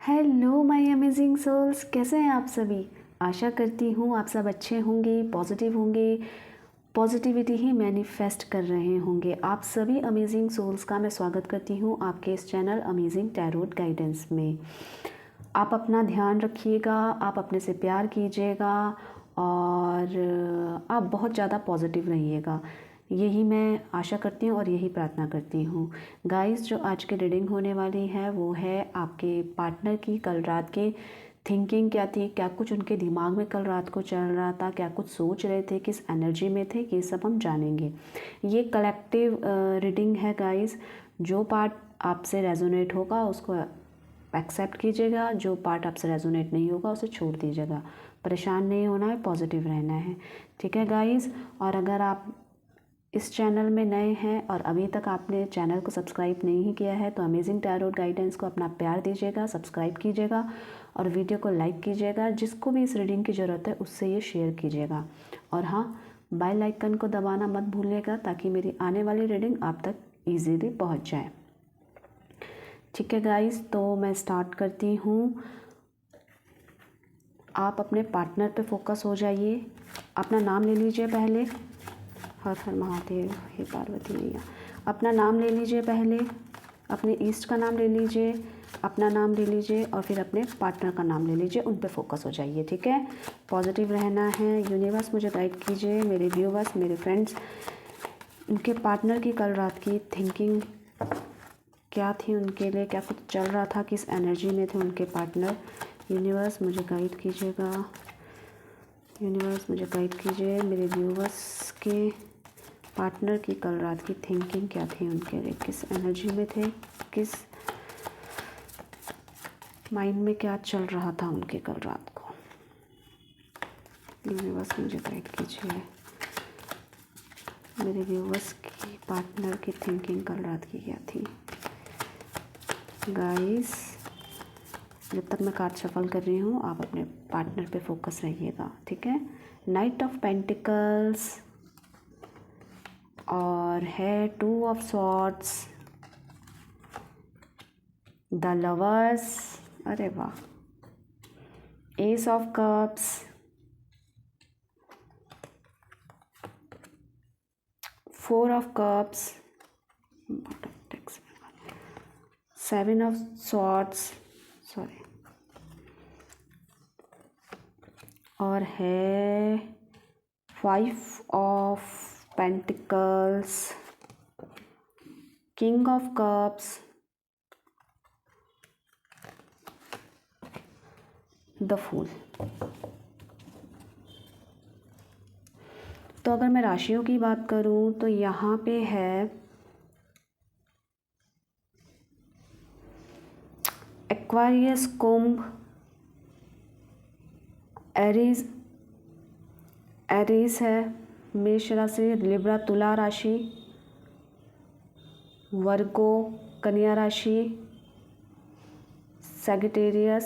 Hello my amazing souls, कैसे हैं आप सभी। आशा करती हूँ आप सब अच्छे होंगे, पॉजिटिव होंगे, पॉजिटिविटी ही मैनिफेस्ट कर रहे होंगे। आप सभी अमेजिंग सोल्स का मैं स्वागत करती हूँ आपके इस चैनल अमेजिंग टैरोट गाइडेंस में। आप अपना ध्यान रखिएगा, आप अपने से प्यार कीजिएगा और आप बहुत ज़्यादा पॉजिटिव रहिएगा, यही मैं आशा करती हूँ और यही प्रार्थना करती हूँ। गाइस, जो आज की रीडिंग होने वाली है वो है आपके पार्टनर की कल रात की थिंकिंग क्या थी, क्या कुछ उनके दिमाग में कल रात को चल रहा था, क्या कुछ सोच रहे थे, किस एनर्जी में थे, ये सब हम जानेंगे। ये कलेक्टिव रीडिंग है गाइस। जो पार्ट आपसे रेजोनेट होगा उसको एक्सेप्ट कीजिएगा, जो पार्ट आपसे रेजोनेट नहीं होगा उसे छोड़ दीजिएगा। परेशान नहीं होना है, पॉजिटिव रहना है, ठीक है गाइस। और अगर आप इस चैनल में नए हैं और अभी तक आपने चैनल को सब्सक्राइब नहीं किया है तो अमेजिंग टैरोट गाइडेंस को अपना प्यार दीजिएगा, सब्सक्राइब कीजिएगा और वीडियो को लाइक कीजिएगा। जिसको भी इस रीडिंग की ज़रूरत है उससे ये शेयर कीजिएगा। और हाँ, बेल आइकन को दबाना मत भूलिएगा ताकि मेरी आने वाली रीडिंग आप तक ईजीली पहुँच जाए। ठीक है गाइस, तो मैं स्टार्ट करती हूँ। आप अपने पार्टनर पे फोकस हो जाइए। अपना नाम ले लीजिए पहले। हर हर महादेव, हे पार्वती मैया। अपना नाम ले लीजिए पहले, अपने ईस्ट का नाम ले लीजिए, अपना नाम ले लीजिए और फिर अपने पार्टनर का नाम ले लीजिए। उन पे फोकस हो जाइए, ठीक है। पॉजिटिव रहना है। यूनिवर्स मुझे गाइड कीजिए, मेरे व्यूवर्स, मेरे फ्रेंड्स, उनके पार्टनर की कल रात की थिंकिंग क्या थी उनके लिए, क्या कुछ चल रहा था, किस एनर्जी में थे उनके पार्टनर। यूनिवर्स मुझे गाइड कीजिएगा, यूनिवर्स मुझे गाइड कीजिए। मेरे व्यूवर्स के पार्टनर की कल रात की थिंकिंग क्या थी उनके लिए, किस एनर्जी में थे, किस माइंड में क्या चल रहा था उनके कल रात को। यूनिवर्स मुझे गाइड कीजिए। मेरे व्यूवर्स की पार्टनर की थिंकिंग कल रात की क्या थी गाइस। जब तक मैं कार्ड शफल कर रही हूँ आप अपने पार्टनर पे फोकस रहिएगा, ठीक है। नाइट ऑफ पेंटिकल्स और है two of swords, the lovers, अरे वाह, ace of cups, 4 of cups, 7 of swords, sorry, और है 5 of pentacles, king of cups, the fool. तो अगर मैं राशियों की बात करूं तो यहाँ पे है एक्वारियस, कुंभ, एरीज, एरीज है मेष राशि, लिब्रा तुला राशि, वर्गो कन्या राशि, सैगिटेरियस,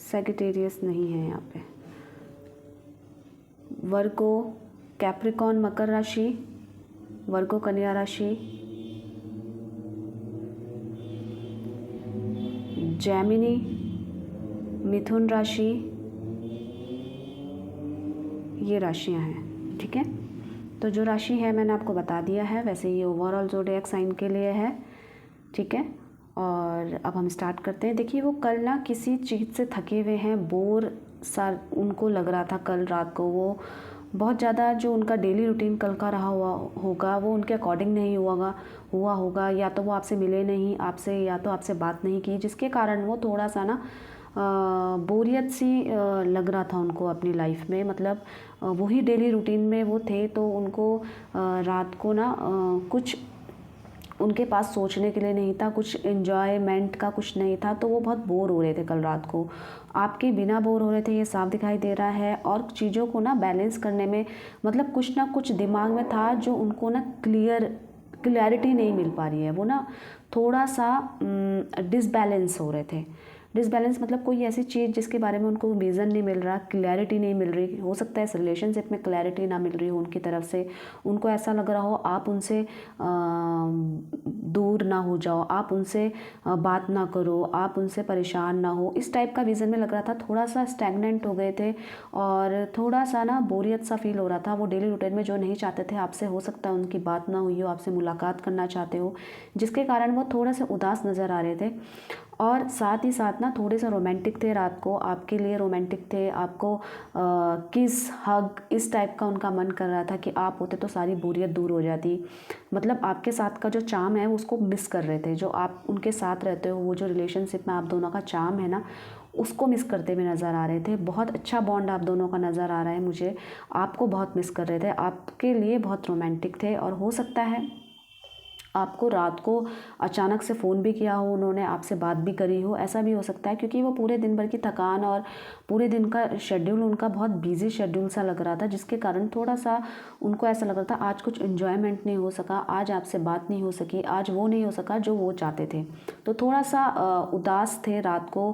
सैगिटेरियस नहीं है यहाँ पे, वर्गो, कैप्रिकॉन मकर राशि, वर्गो कन्या राशि, जेमिनी मिथुन राशि, ये राशियां हैं, ठीक है। तो जो राशि है मैंने आपको बता दिया है, वैसे ये ओवरऑल ज़ोडिएक साइन के लिए है, ठीक है। और अब हम स्टार्ट करते हैं। देखिए, वो कल ना किसी चीज़ से थके हुए हैं, बोर सा उनको लग रहा था कल रात को। वो बहुत ज़्यादा जो उनका डेली रूटीन कल का रहा हुआ होगा वो उनके अकॉर्डिंग नहीं हुआ होगा, या तो वो आपसे मिले नहीं आपसे, या तो आपसे बात नहीं की, जिसके कारण वो थोड़ा सा ना बोरियत सी लग रहा था उनको अपनी लाइफ में। मतलब वही डेली रूटीन में वो थे, तो उनको रात को ना कुछ उनके पास सोचने के लिए नहीं था, कुछ एन्जॉयमेंट का कुछ नहीं था, तो वो बहुत बोर हो रहे थे कल रात को। आपके बिना बोर हो रहे थे, ये साफ दिखाई दे रहा है। और चीज़ों को ना बैलेंस करने में मतलब कुछ ना कुछ दिमाग में था जो उनको ना क्लियरिटी नहीं मिल पा रही है। वो ना थोड़ा सा डिसबैलेंस हो रहे थे, डिसबैलेंस मतलब कोई ऐसी चीज़ जिसके बारे में उनको विज़न नहीं मिल रहा, क्लैरिटी नहीं मिल रही। हो सकता है इस रिलेशनशिप में क्लैरिटी ना मिल रही हो उनकी तरफ से, उनको ऐसा लग रहा हो आप उनसे दूर ना हो जाओ, आप उनसे बात ना करो, आप उनसे परेशान ना हो, इस टाइप का विज़न में लग रहा था। थोड़ा सा स्टैग्नेंट हो गए थे और थोड़ा सा ना बोरियत सा फील हो रहा था। वो डेली रूटीन में जो नहीं चाहते थे आपसे, हो सकता है उनकी बात ना हुई हो, आपसे मुलाकात करना चाहते हो, जिसके कारण वो थोड़ा सा उदास नज़र आ रहे थे। और साथ ही साथ ना थोड़े से रोमांटिक थे, रात को आपके लिए रोमांटिक थे, आपको किस हग इस टाइप का उनका मन कर रहा था कि आप होते तो सारी बोरियत दूर हो जाती। मतलब आपके साथ का जो चार्म है उसको मिस कर रहे थे, जो आप उनके साथ रहते हो, वो जो रिलेशनशिप में आप दोनों का चार्म है ना, उसको मिस करते हुए नज़र आ रहे थे। बहुत अच्छा बॉन्ड आप दोनों का नज़र आ रहा है मुझे, आपको बहुत मिस कर रहे थे, आपके लिए बहुत रोमांटिक थे। और हो सकता है आपको रात को अचानक से फ़ोन भी किया हो उन्होंने, आपसे बात भी करी हो, ऐसा भी हो सकता है, क्योंकि वो पूरे दिन भर की थकान और पूरे दिन का शेड्यूल उनका बहुत बिजी शेड्यूल सा लग रहा था, जिसके कारण थोड़ा सा उनको ऐसा लग रहा था आज कुछ एन्जॉयमेंट नहीं हो सका, आज आपसे बात नहीं हो सकी, आज वो नहीं हो सका जो वो चाहते थे। तो थोड़ा सा उदास थे रात को,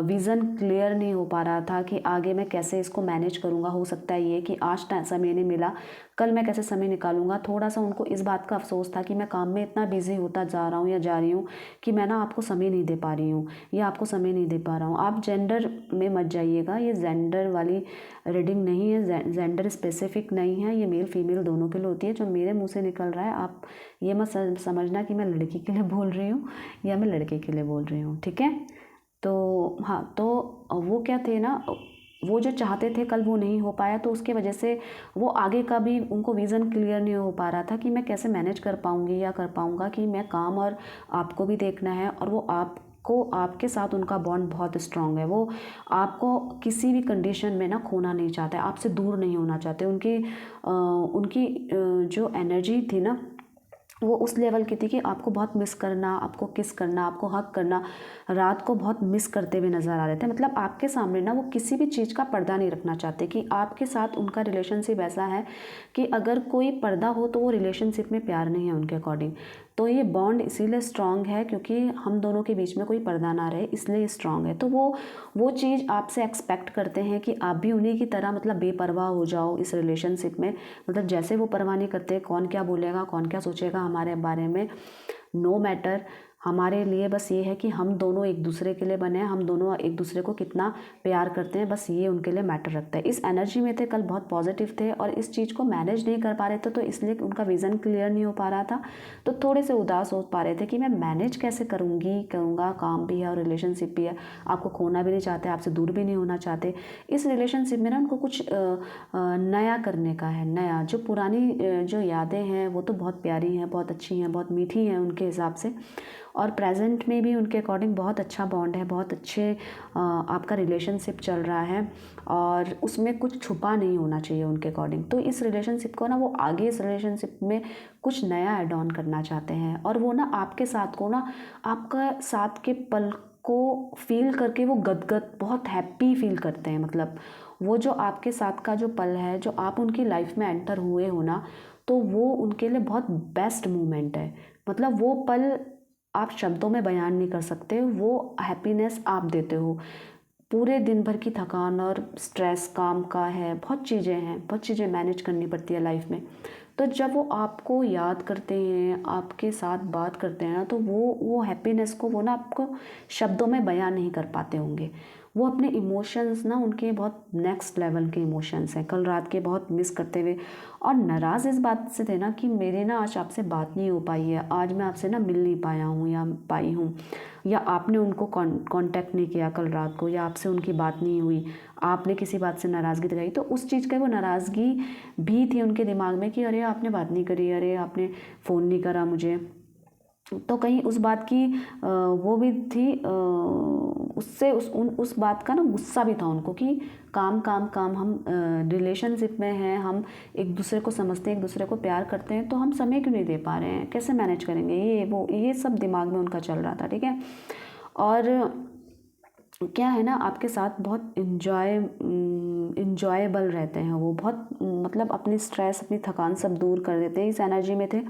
विज़न क्लियर नहीं हो पा रहा था कि आगे मैं कैसे इसको मैनेज करूँगा। हो सकता है ये कि आज समय नहीं मिला, कल मैं कैसे समय निकालूंगा। थोड़ा सा उनको इस बात का अफसोस था कि मैं काम में इतना बिजी होता जा रहा हूँ या जा रही हूँ कि मैं ना आपको समय नहीं दे पा रही हूँ या आपको समय नहीं दे पा रहा हूँ। आप जेंडर में मत जाइएगा, ये जेंडर वाली रीडिंग नहीं है, जेंडर स्पेसिफिक नहीं है, ये मेल फीमेल दोनों के लिए होती है। जो मेरे मुँह से निकल रहा है आप ये मत समझना कि मैं लड़की के लिए बोल रही हूँ या मैं लड़के के लिए बोल रही हूँ, ठीक है। तो हाँ, तो वो क्या थे ना, वो जो चाहते थे कल वो नहीं हो पाया, तो उसके वजह से वो आगे का भी उनको विज़न क्लियर नहीं हो पा रहा था कि मैं कैसे मैनेज कर पाऊँगी या कर पाऊँगा, कि मैं काम और आपको भी देखना है। और वो आपको, आपके साथ उनका बॉन्ड बहुत स्ट्रांग है, वो आपको किसी भी कंडीशन में ना खोना नहीं चाहते, आपसे दूर नहीं होना चाहते। उनकी जो एनर्जी थी ना वो उस लेवल की थी कि आपको बहुत मिस करना, आपको किस करना, आपको हक करना, रात को बहुत मिस करते हुए नज़र आ रहे थे। मतलब आपके सामने ना वो किसी भी चीज़ का पर्दा नहीं रखना चाहते, कि आपके साथ उनका रिलेशनशिप ऐसा है कि अगर कोई पर्दा हो तो वो रिलेशनशिप में प्यार नहीं है उनके अकॉर्डिंग। तो ये बॉन्ड इसीलिए स्ट्रांग है क्योंकि हम दोनों के बीच में कोई पर्दा ना रहे, इसलिए स्ट्रांग है। तो वो चीज़ आपसे एक्सपेक्ट करते हैं कि आप भी उन्हीं की तरह मतलब बेपरवाह हो जाओ इस रिलेशनशिप में। मतलब जैसे वो परवाह नहीं करते कौन क्या बोलेगा, कौन क्या सोचेगा हमारे बारे में, नो मैटर। हमारे लिए बस ये है कि हम दोनों एक दूसरे के लिए बने हैं, हम दोनों एक दूसरे को कितना प्यार करते हैं, बस ये उनके लिए मैटर रखता है। इस एनर्जी में थे, कल बहुत पॉजिटिव थे और इस चीज़ को मैनेज नहीं कर पा रहे थे, तो इसलिए उनका विज़न क्लियर नहीं हो पा रहा था। तो थोड़े से उदास हो पा रहे थे कि मैं मैनेज कैसे करूँगा, काम भी है और रिलेशनशिप भी है, आपको खोना भी नहीं चाहते, आपसे दूर भी नहीं होना चाहते। इस रिलेशनशिप में ना उनको कुछ नया करने का है, नया। जो पुरानी जो यादें हैं वो तो बहुत प्यारी हैं, बहुत अच्छी हैं, बहुत मीठी हैं उनके हिसाब से, और प्रेजेंट में भी उनके अकॉर्डिंग बहुत अच्छा बॉन्ड है, बहुत अच्छे आपका रिलेशनशिप चल रहा है और उसमें कुछ छुपा नहीं होना चाहिए उनके अकॉर्डिंग। तो इस रिलेशनशिप को ना वो आगे इस रिलेशनशिप में कुछ नया ऐड ऑन करना चाहते हैं, और वो ना आपके साथ को ना, आपका साथ के पल को फील करके वो गदगद बहुत हैप्पी फील करते हैं। मतलब वो जो आपके साथ का जो पल है, जो आप उनकी लाइफ में एंटर हुए हो ना, तो वो उनके लिए बहुत बेस्ट मोमेंट है। मतलब वो पल आप शब्दों में बयान नहीं कर सकते, वो हैप्पीनेस आप देते हो। पूरे दिन भर की थकान और स्ट्रेस काम का है, बहुत चीज़ें हैं, बहुत चीज़ें मैनेज करनी पड़ती है लाइफ में। तो जब वो आपको याद करते हैं, आपके साथ बात करते हैं ना, तो वो हैप्पीनेस को वो ना आपको शब्दों में बयान नहीं कर पाते होंगे। वो अपने इमोशंस ना, उनके बहुत नेक्स्ट लेवल के इमोशंस हैं, कल रात के बहुत मिस करते हुए और नाराज़ इस बात से थे ना कि मेरी ना आज आपसे बात नहीं हो पाई है, आज मैं आपसे ना मिल नहीं पाया हूँ या पाई हूँ, या आपने उनको कांटेक्ट नहीं किया कल रात को, या आपसे उनकी बात नहीं हुई, आपने किसी बात से नाराज़गी दिखाई। तो उस चीज़ का वो नाराज़गी भी थी उनके दिमाग में कि अरे आपने बात नहीं करी, अरे आपने फ़ोन नहीं करा मुझे। तो कहीं उस बात की वो भी थी, उससे उस बात का ना गुस्सा भी था उनको कि काम काम काम, हम रिलेशनशिप में हैं, हम एक दूसरे को समझते हैं, एक दूसरे को प्यार करते हैं, तो हम समय क्यों नहीं दे पा रहे हैं, कैसे मैनेज करेंगे, ये सब दिमाग में उनका चल रहा था, ठीक है। और क्या है ना, आपके साथ बहुत इंजॉयबल रहते हैं वो, बहुत मतलब अपनी स्ट्रेस, अपनी थकान सब दूर कर देते हैं, इस एनर्जी में थे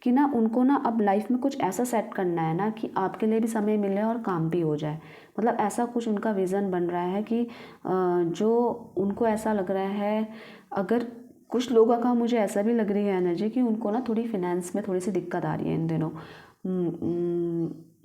कि ना उनको ना अब लाइफ में कुछ ऐसा सेट करना है ना कि आपके लिए भी समय मिले और काम भी हो जाए। मतलब ऐसा कुछ उनका विज़न बन रहा है कि जो उनको ऐसा लग रहा है, अगर कुछ लोगों का मुझे ऐसा भी लग रही है एनर्जी कि उनको ना थोड़ी फिनेंस में थोड़ी सी दिक्कत आ रही है इन दिनों।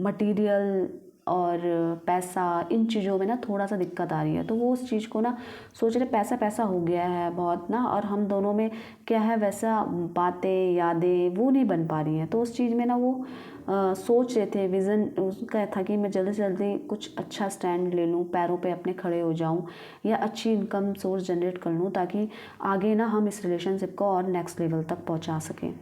मटेरियल और पैसा, इन चीज़ों में ना थोड़ा सा दिक्कत आ रही है। तो वो उस चीज़ को ना सोच रहे, पैसा पैसा हो गया है बहुत ना, और हम दोनों में क्या है वैसा बातें यादें वो नहीं बन पा रही हैं। तो उस चीज़ में ना वो सोच रहे थे, विज़न उसका था कि मैं जल्दी से जल्दी कुछ अच्छा स्टैंड ले लूँ, पैरों पे अपने खड़े हो जाऊँ या अच्छी इनकम सोर्स जनरेट कर लूँ, ताकि आगे ना हम इस रिलेशनशिप को और नेक्स्ट लेवल तक पहुँचा सकें।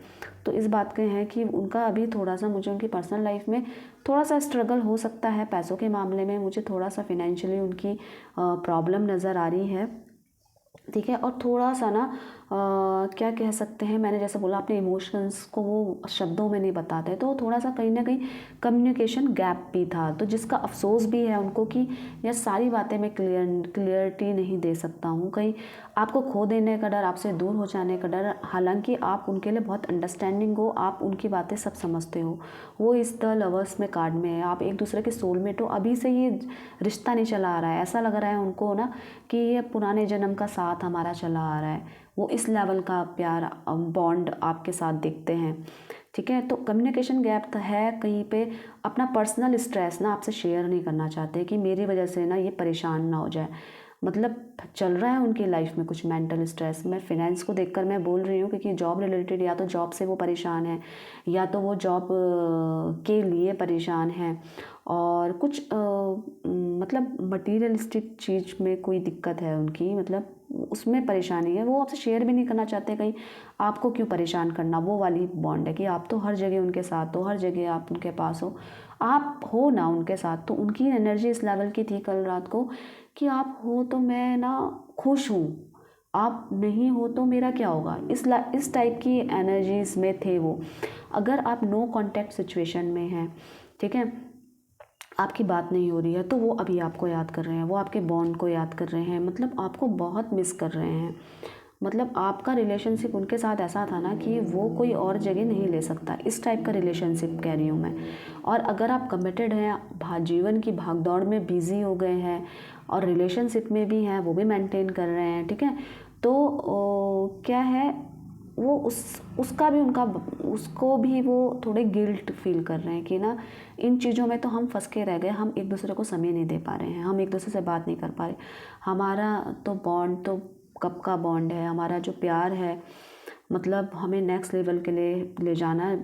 तो इस बात के हैं कि उनका अभी थोड़ा सा, मुझे उनकी पर्सनल लाइफ में थोड़ा सा स्ट्रगल हो सकता है पैसों के मामले में। मुझे थोड़ा सा फिनेंशियली उनकी प्रॉब्लम नज़र आ रही है, ठीक है। और थोड़ा सा ना क्या कह सकते हैं, मैंने जैसे बोला अपने इमोशंस को वो शब्दों में नहीं बताते, तो थोड़ा सा कहीं ना कहीं कम्युनिकेशन गैप भी था। तो जिसका अफसोस भी है उनको कि यह सारी बातें मैं क्लियरिटी नहीं दे सकता हूँ। कहीं आपको खो देने का डर, आपसे दूर हो जाने का डर, हालांकि आप उनके लिए बहुत अंडरस्टैंडिंग हो, आप उनकी बातें सब समझते हो, वो इस द लवर्स में कार्ड में है, आप एक दूसरे के सोलमेट हो। अभी से ये रिश्ता नहीं चला आ रहा है, ऐसा लग रहा है उनको ना कि ये पुराने जन्म का साथ हमारा चला आ रहा है। वो इस लेवल का प्यार बॉन्ड आपके साथ देखते हैं, ठीक है। तो कम्युनिकेशन गैप है कहीं पे। अपना पर्सनल स्ट्रेस ना आपसे शेयर नहीं करना चाहते कि मेरी वजह से ना ये परेशान ना हो जाए। मतलब चल रहा है उनकी लाइफ में कुछ मेंटल स्ट्रेस। मैं फिनेंस को देखकर मैं बोल रही हूँ क्योंकि जॉब रिलेटेड, या तो जॉब से वो परेशान है या तो वो जॉब के लिए परेशान है, और कुछ मतलब मटीरियलिस्टिक चीज़ में कोई दिक्कत है उनकी, मतलब उसमें परेशानी है। वो आपसे शेयर भी नहीं करना चाहते, कहीं आपको क्यों परेशान करना, वो वाली बॉन्ड है कि आप तो हर जगह उनके साथ हो, हर जगह आप उनके पास हो, आप हो ना उनके साथ। तो उनकी एनर्जी इस लेवल की थी कल रात को कि आप हो तो मैं ना खुश हूँ, आप नहीं हो तो मेरा क्या होगा, इस टाइप की एनर्जीज में थे वो। अगर आप नो कांटेक्ट सिचुएशन में हैं, ठीक है, आपकी बात नहीं हो रही है, तो वो अभी आपको याद कर रहे हैं, वो आपके बॉन्ड को याद कर रहे हैं, मतलब आपको बहुत मिस कर रहे हैं। मतलब आपका रिलेशनशिप उनके साथ ऐसा था ना कि वो कोई और जगह नहीं ले सकता, इस टाइप का रिलेशनशिप कह रही हूँ मैं। और अगर आप कमिटेड हैं, जीवन की भागदौड़ में बिजी हो गए हैं और रिलेशनशिप में भी हैं, वो भी मेंटेन कर रहे हैं, ठीक है, तो क्या है, वो उसका भी उनका, उसको भी वो थोड़े गिल्ट फील कर रहे हैं कि ना इन चीज़ों में तो हम फंस के रह गए, हम एक दूसरे को समय नहीं दे पा रहे हैं, हम एक दूसरे से बात नहीं कर पा रहे। हमारा तो बॉन्ड तो कब का बॉन्ड है, हमारा जो प्यार है, मतलब हमें नेक्स्ट लेवल के लिए ले जाना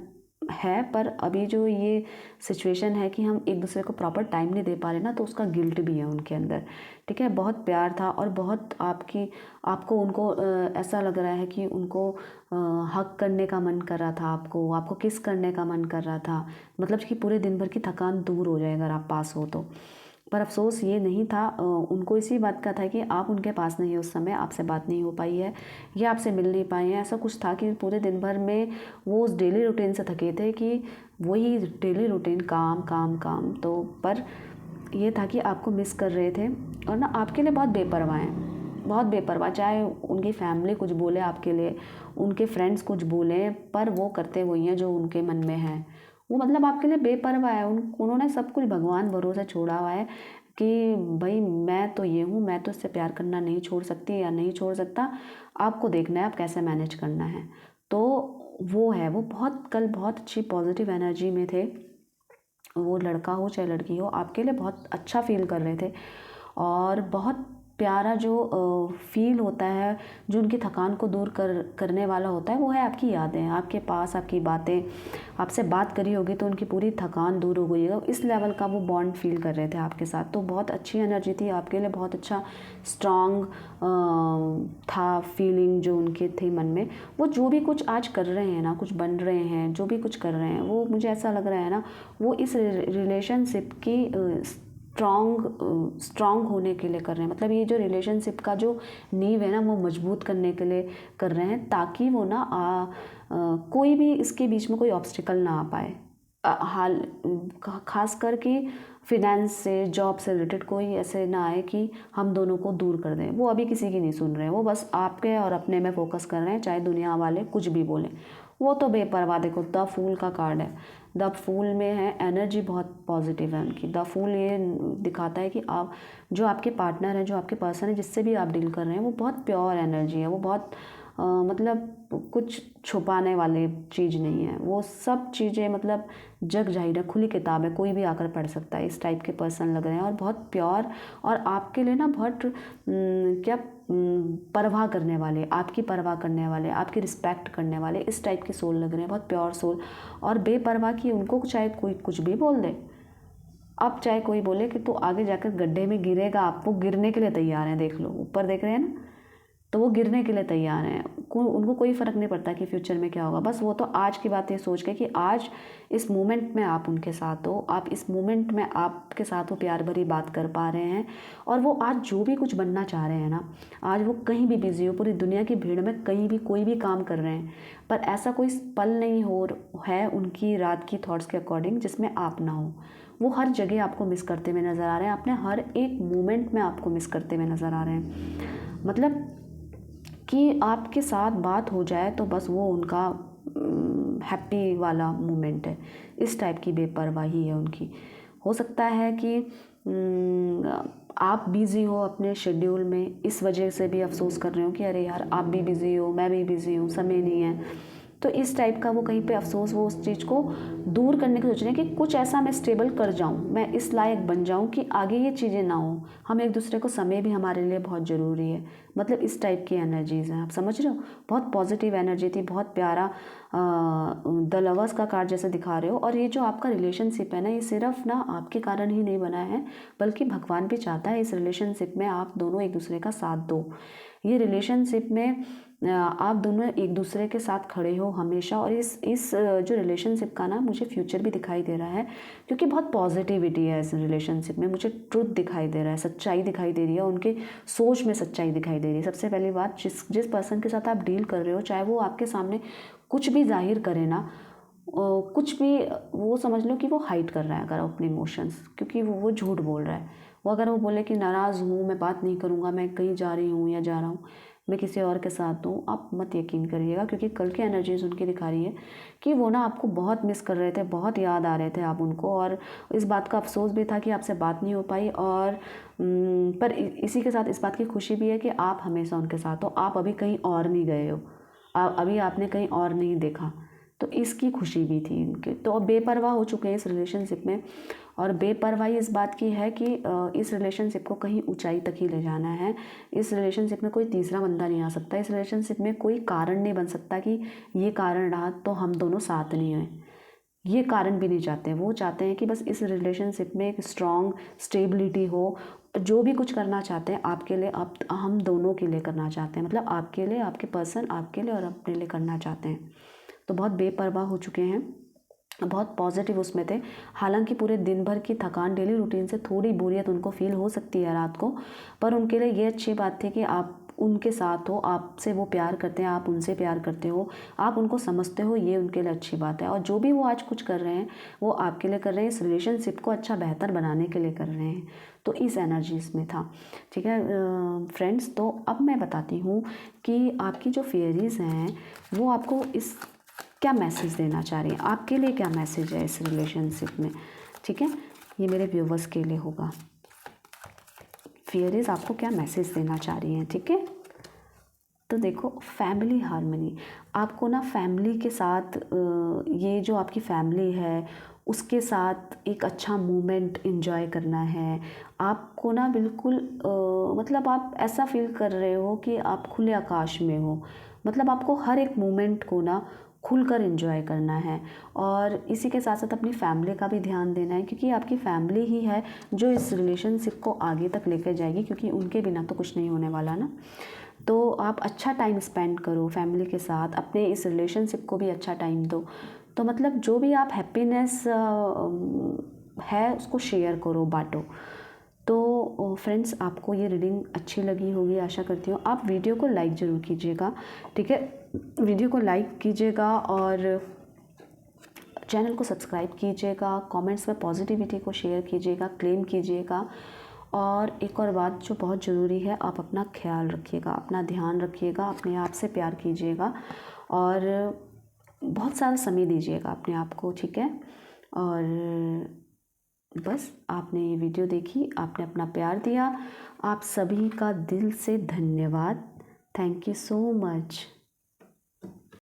है, पर अभी जो ये सिचुएशन है कि हम एक दूसरे को प्रॉपर टाइम नहीं दे पा रहे ना, तो उसका गिल्ट भी है उनके अंदर, ठीक है। बहुत प्यार था और बहुत आपको उनको ऐसा लग रहा है कि उनको हक करने का मन कर रहा था, आपको किस करने का मन कर रहा था, मतलब कि पूरे दिन भर की थकान दूर हो जाए अगर आप पास हो तो। पर अफसोस ये नहीं था, उनको इसी बात का था कि आप उनके पास नहीं हो उस समय, आपसे बात नहीं हो पाई है या आपसे मिल नहीं पाए हैं। ऐसा कुछ था कि पूरे दिन भर में वो उस डेली रूटीन से थके थे कि वही डेली रूटीन, काम काम काम। तो पर ये था कि आपको मिस कर रहे थे और ना आपके लिए बहुत बेपरवाह हैं, बहुत बेपरवाह। चाहे उनकी फैमिली कुछ बोले आपके लिए, उनके फ्रेंड्स कुछ बोले, पर वो करते वही हैं जो उनके मन में है। वो मतलब आपके लिए बेपरवाह है। उन्होंने सब कुछ भगवान भरोसे छोड़ा हुआ है कि भाई मैं तो ये हूँ, मैं तो इससे प्यार करना नहीं छोड़ सकती या नहीं छोड़ सकता, आपको देखना है आप कैसे मैनेज करना है। तो वो है, वो बहुत कल बहुत अच्छी पॉजिटिव एनर्जी में थे। वो लड़का हो चाहे लड़की हो, आपके लिए बहुत अच्छा फील कर रहे थे और बहुत प्यारा जो फील होता है, जो उनकी थकान को दूर करने वाला होता है, वो है आपकी यादें, आपके पास आपकी बातें। आपसे बात करी होगी तो उनकी पूरी थकान दूर हो गई है, इस लेवल का वो बॉन्ड फील कर रहे थे आपके साथ। तो बहुत अच्छी एनर्जी थी आपके लिए, बहुत अच्छा स्ट्रॉन्ग था फीलिंग जो उनके थे मन में। वो जो भी कुछ आज कर रहे हैं ना, कुछ बन रहे हैं, जो भी कुछ कर रहे हैं, वो मुझे ऐसा लग रहा है ना, वो इस रिलेशनशिप की स्ट्रॉन्ग होने के लिए कर रहे हैं। मतलब ये जो रिलेशनशिप का जो नींव है ना, वो मजबूत करने के लिए कर रहे हैं, ताकि वो ना कोई भी इसके बीच में कोई ऑब्स्टिकल ना आ पाए। हाल खास कर कि फिनेंस से, जॉब से रिलेटेड कोई ऐसे ना आए कि हम दोनों को दूर कर दें। वो अभी किसी की नहीं सुन रहे हैं, वो बस आपके और अपने में फोकस कर रहे हैं, चाहे दुनिया वाले कुछ भी बोलें। वो तो बेपरवाह। देखो द फूल का कार्ड है, द फूल में है एनर्जी बहुत पॉजिटिव है उनकी। द फूल ये दिखाता है कि आप जो आपके पार्टनर हैं, जो आपके पर्सन है, जिससे भी आप डील कर रहे हैं, वो बहुत प्योर एनर्जी है, वो बहुत मतलब कुछ छुपाने वाली चीज़ नहीं है, वो सब चीज़ें मतलब जग जाहिर है, खुली किताब है, कोई भी आकर पढ़ सकता है। इस टाइप के पर्सन लग रहे हैं और बहुत प्योर, और आपके लिए ना बहुत क्या परवाह करने वाले, आपकी परवाह करने वाले, आपकी रिस्पेक्ट करने वाले, इस टाइप के सोल लग रहे हैं, बहुत प्योर सोल। और बेपरवाह की उनको चाहे कोई कुछ भी बोल दे, अब चाहे कोई बोले कि तू आगे जाकर गड्ढे में गिरेगा, आप वो गिरने के लिए तैयार हैं। देख लो ऊपर देख रहे हैं ना, तो वो गिरने के लिए तैयार हैं। उनको कोई फ़र्क नहीं पड़ता कि फ्यूचर में क्या होगा, बस वो तो आज की बात ये सोच के कि आज इस मोमेंट में आप उनके साथ हो, आप इस मोमेंट में आपके साथ वो प्यार भरी बात कर पा रहे हैं। और वो आज जो भी कुछ बनना चाह रहे हैं ना, आज वो कहीं भी बिजी हो, पूरी दुनिया की भीड़ में कहीं भी कोई भी काम कर रहे हैं, पर ऐसा कोई पल नहीं हो है उनकी रात की थॉट्स के अकॉर्डिंग जिसमें आप ना हो। वो हर जगह आपको मिस करते हुए नज़र आ रहे हैं, अपने हर एक मोमेंट में आपको मिस करते हुए नज़र आ रहे हैं। मतलब कि आपके साथ बात हो जाए तो बस वो उनका हैप्पी वाला मोमेंट है। इस टाइप की बेपरवाही है उनकी। हो सकता है कि आप बिज़ी हो अपने शेड्यूल में, इस वजह से भी अफसोस कर रहे हो कि अरे यार आप भी बिज़ी हो, मैं भी बिज़ी हूँ, समय नहीं है। तो इस टाइप का वो कहीं पे अफसोस, वो उस चीज़ को दूर करने की सोच रहे हैं कि कुछ ऐसा मैं स्टेबल कर जाऊँ, मैं इस लायक बन जाऊँ कि आगे ये चीज़ें ना हो। हम एक दूसरे को, समय भी हमारे लिए बहुत ज़रूरी है। मतलब इस टाइप की एनर्जीज़ हैं, आप समझ रहे हो। बहुत पॉजिटिव एनर्जी थी, बहुत प्यारा द लवर्स का कार्ड जैसे दिखा रहे हो। और ये जो आपका रिलेशनशिप है ना, ये सिर्फ ना आपके कारण ही नहीं बना है, बल्कि भगवान भी चाहता है इस रिलेशनशिप में आप दोनों एक दूसरे का साथ दो। ये रिलेशनशिप में आप दोनों एक दूसरे के साथ खड़े हो हमेशा। और इस जो रिलेशनशिप का ना मुझे फ्यूचर भी दिखाई दे रहा है, क्योंकि बहुत पॉजिटिविटी है इस रिलेशनशिप में। मुझे ट्रुथ दिखाई दे रहा है, सच्चाई दिखाई दे रही है, उनके सोच में सच्चाई दिखाई दे रही है। सबसे पहली बात, जिस पर्सन के साथ आप डील कर रहे हो, चाहे वो आपके सामने कुछ भी जाहिर करे ना, कुछ भी, वो समझ लो कि वो हाइड कर रहा है अगर अपने इमोशंस, क्योंकि वो झूठ बोल रहा है। वो अगर वो बोले कि नाराज़ हूँ, मैं बात नहीं करूँगा, मैं कहीं जा रही हूँ या जा रहा हूँ, मैं किसी और के साथ हूँ, आप मत यकीन करिएगा, क्योंकि कल की एनर्जीज उनकी दिखा रही है कि वो ना आपको बहुत मिस कर रहे थे, बहुत याद आ रहे थे आप उनको। और इस बात का अफसोस भी था कि आपसे बात नहीं हो पाई। और पर इसी के साथ इस बात की खुशी भी है कि आप हमेशा उनके साथ हो, आप अभी कहीं और नहीं गए हो, अभी आपने कहीं और नहीं देखा, तो इसकी खुशी भी थी इनके। तो अब बेपरवाह हो चुके हैं इस रिलेशनशिप में। और बेपरवाही इस बात की है कि इस रिलेशनशिप को कहीं ऊंचाई तक ही ले जाना है। इस रिलेशनशिप में कोई तीसरा बंदा नहीं आ सकता, इस रिलेशनशिप में कोई कारण नहीं बन सकता कि ये कारण रहा तो हम दोनों साथ नहीं हैं। ये कारण भी नहीं चाहते, वो चाहते हैं कि बस इस रिलेशनशिप में एक स्ट्रॉन्ग स्टेबिलिटी हो। जो भी कुछ करना चाहते हैं आपके लिए, आप हम दोनों के लिए करना चाहते हैं, मतलब आपके लिए, आपके पर्सन आपके लिए और अपने लिए करना चाहते हैं। तो बहुत बेपरवाह हो चुके हैं, बहुत पॉजिटिव उसमें थे। हालांकि पूरे दिन भर की थकान, डेली रूटीन से थोड़ी बोरियत उनको फील हो सकती है रात को, पर उनके लिए ये अच्छी बात थी कि आप उनके साथ हो, आपसे वो प्यार करते हैं, आप उनसे प्यार करते हो, आप उनको समझते हो, ये उनके लिए अच्छी बात है। और जो भी वो आज कुछ कर रहे हैं वो आपके लिए कर रहे हैं, इस रिलेशनशिप को अच्छा बेहतर बनाने के लिए कर रहे हैं। तो इस एनर्जीज में था। ठीक है फ्रेंड्स, तो अब मैं बताती हूँ कि आपकी जो फेयरीज़ हैं वो आपको इस क्या मैसेज देना चाह रही है, आपके लिए क्या मैसेज है इस रिलेशनशिप में। ठीक है, ये मेरे व्यूवर्स के लिए होगा। फेयरीज आपको क्या मैसेज देना चाह रही हैं। ठीक है, तो देखो फैमिली हार्मनी, आपको ना फैमिली के साथ ये जो आपकी फैमिली है उसके साथ एक अच्छा मोमेंट एंजॉय करना है। आपको ना बिल्कुल मतलब आप ऐसा फील कर रहे हो कि आप खुले आकाश में हो। मतलब आपको हर एक मोमेंट को ना खुलकर एंजॉय करना है। और इसी के साथ साथ अपनी फैमिली का भी ध्यान देना है, क्योंकि आपकी फैमिली ही है जो इस रिलेशनशिप को आगे तक लेकर जाएगी, क्योंकि उनके बिना तो कुछ नहीं होने वाला ना। तो आप अच्छा टाइम स्पेंड करो फैमिली के साथ, अपने इस रिलेशनशिप को भी अच्छा टाइम दो। तो मतलब जो भी आप हैप्पीनेस है उसको शेयर करो, बांटो। तो फ्रेंड्स, आपको ये रीडिंग अच्छी लगी होगी आशा करती हूँ। आप वीडियो को लाइक ज़रूर कीजिएगा। ठीक है, वीडियो को लाइक कीजिएगा और चैनल को सब्सक्राइब कीजिएगा। कमेंट्स में पॉजिटिविटी को शेयर कीजिएगा, क्लेम कीजिएगा। और एक और बात जो बहुत ज़रूरी है, आप अपना ख्याल रखिएगा, अपना ध्यान रखिएगा, अपने आप से प्यार कीजिएगा। और बहुत सारा समय दीजिएगा अपने आप को, ठीक है। और बस आपने ये वीडियो देखी, आपने अपना प्यार दिया, आप सभी का दिल से धन्यवाद। Thank you so much.